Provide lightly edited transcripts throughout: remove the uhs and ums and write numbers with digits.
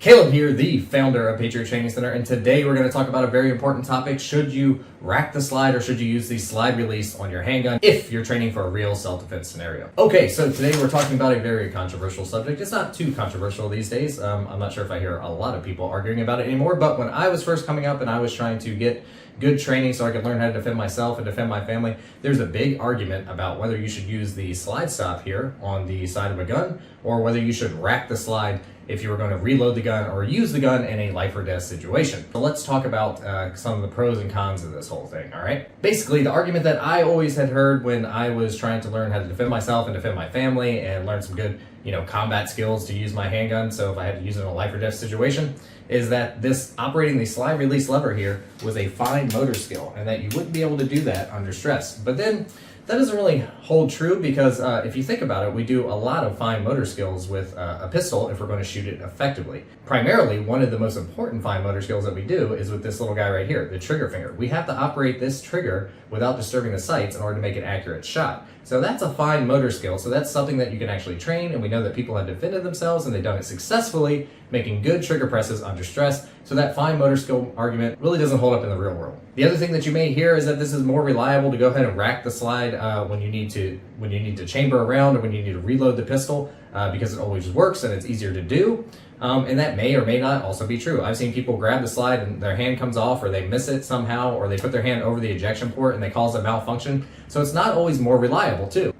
Caleb here, the founder of Patriot Training Center, and today we're going to talk about a very important topic. Should you rack the slide or should you use the slide release on your handgun if you're training for a real self-defense scenario? Okay, so today we're talking about a very controversial subject. It's not too controversial these days. I'm not sure if I hear a lot of people arguing about it anymore, but when I was first coming up and I was trying to get good training so I could learn how to defend myself and defend my family, there's a big argument about whether you should use the slide stop here on the side of a gun or whether you should rack the slide if you were going to reload the gun or use the gun in a life or death situation. So let's talk about some of the pros and cons of this whole thing, all right? Basically, the argument that I always had heard when I was trying to learn how to defend myself and defend my family and learn some good, combat skills to use my handgun, so if I had to use it in a life or death situation, is that this operating the slide release lever here was a fine motor skill and that you wouldn't be able to do that under stress. But then that doesn't really hold true because if you think about it, we do a lot of fine motor skills with a pistol if we're going to shoot it effectively. Primarily, one of the most important fine motor skills that we do is with this little guy right here, the trigger finger. We have to operate this trigger without disturbing the sights in order to make an accurate shot. So that's a fine motor skill. So that's something that you can actually train, and we know that people have defended themselves and they've done it successfully, making good trigger presses under stress. So that fine motor skill argument really doesn't hold up in the real world. The other thing that you may hear is that this is more reliable to go ahead and rack the slide when you need to chamber around or when you need to reload the pistol because it always works and it's easier to do. And that may or may not also be true. I've seen people grab the slide and their hand comes off, or they miss it somehow, or they put their hand over the ejection port and they cause a malfunction. So it's not always more reliable too.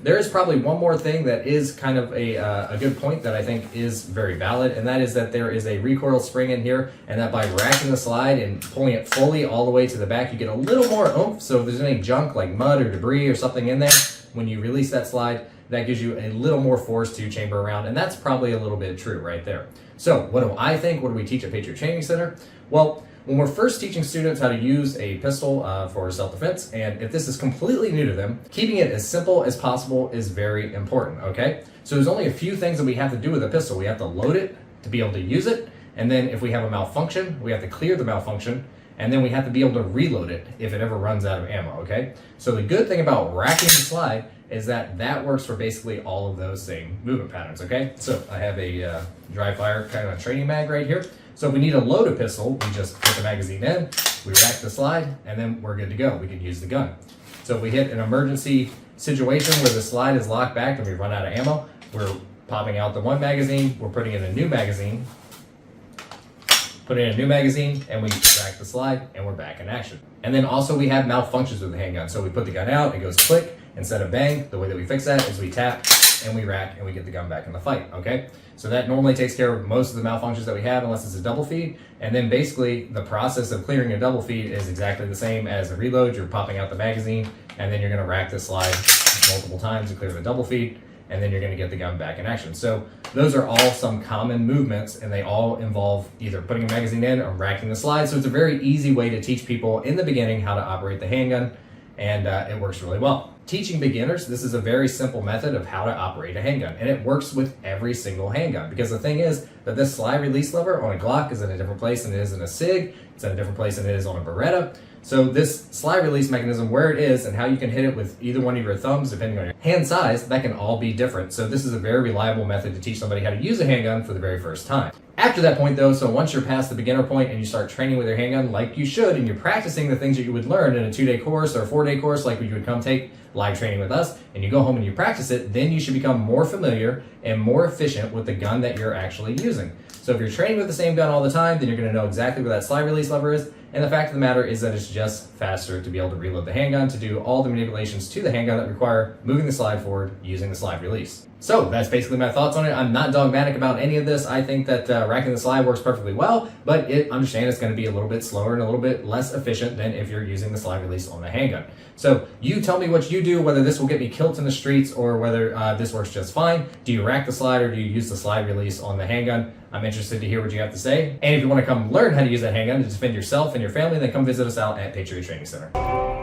There is probably one more thing that is kind of a good point that I think is very valid, and that is that there is a recoil spring in here, and that by racking the slide and pulling it fully all the way to the back, you get a little more oomph. So if there's any junk like mud or debris or something in there, when you release that slide, that gives you a little more force to chamber around, and that's probably a little bit true right there. So what do I think? What do we teach at Patriot Training Center? Well, when we're first teaching students how to use a pistol for self-defense, and if this is completely new to them, keeping it as simple as possible is very important, okay? So there's only a few things that we have to do with a pistol. We have to load it to be able to use it, and then if we have a malfunction, we have to clear the malfunction, and then we have to be able to reload it if it ever runs out of ammo, okay? So the good thing about racking the slide is that that works for basically all of those same movement patterns, okay? So I have a dry fire kind of training mag right here. So if we need to load a pistol, we just put the magazine in, we rack the slide, and then we're good to go. We can use the gun. So if we hit an emergency situation where the slide is locked back and we run out of ammo, we're popping out the one magazine, we're putting in a new magazine, and we rack the slide, and we're back in action. And then also we have malfunctions with the handgun. So we put the gun out, it goes click instead of bang. The way that we fix that is we tap and we rack and we get the gun back in the fight, okay? So that normally takes care of most of the malfunctions that we have unless it's a double feed. And then basically the process of clearing a double feed is exactly the same as a reload. You're popping out the magazine and then you're gonna rack the slide multiple times to clear the double feed, and then you're gonna get the gun back in action. So those are all some common movements, and they all involve either putting a magazine in or racking the slide. So it's a very easy way to teach people in the beginning how to operate the handgun, and it works really well. Teaching beginners, this is a very simple method of how to operate a handgun, and it works with every single handgun, because the thing is that this slide release lever on a Glock is in a different place than it is in a SIG, it's in a different place than it is on a Beretta. So this slide release mechanism, where it is and how you can hit it with either one of your thumbs, depending on your hand size, that can all be different. So this is a very reliable method to teach somebody how to use a handgun for the very first time. After that point though, so once you're past the beginner point and you start training with your handgun like you should, and you're practicing the things that you would learn in a 2-day course or a 4-day course, like you would come take live training with us, and you go home and you practice it, then you should become more familiar and more efficient with the gun that you're actually using. So if you're training with the same gun all the time, then you're gonna know exactly where that slide release lever is. And the fact of the matter is that it's just faster to be able to reload the handgun, to do all the manipulations to the handgun that require moving the slide forward using the slide release. So that's basically my thoughts on it. I'm not dogmatic about any of this. I think that racking the slide works perfectly well, but understand it's going to be a little bit slower and a little bit less efficient than if you're using the slide release on the handgun. So you tell me what you do, whether this will get me kilt in the streets or whether this works just fine. Do you rack the slide or do you use the slide release on the handgun? I'm interested to hear what you have to say. And if you want to come learn how to use that handgun to defend yourself and your family, then come visit us out at Patriot Training Center.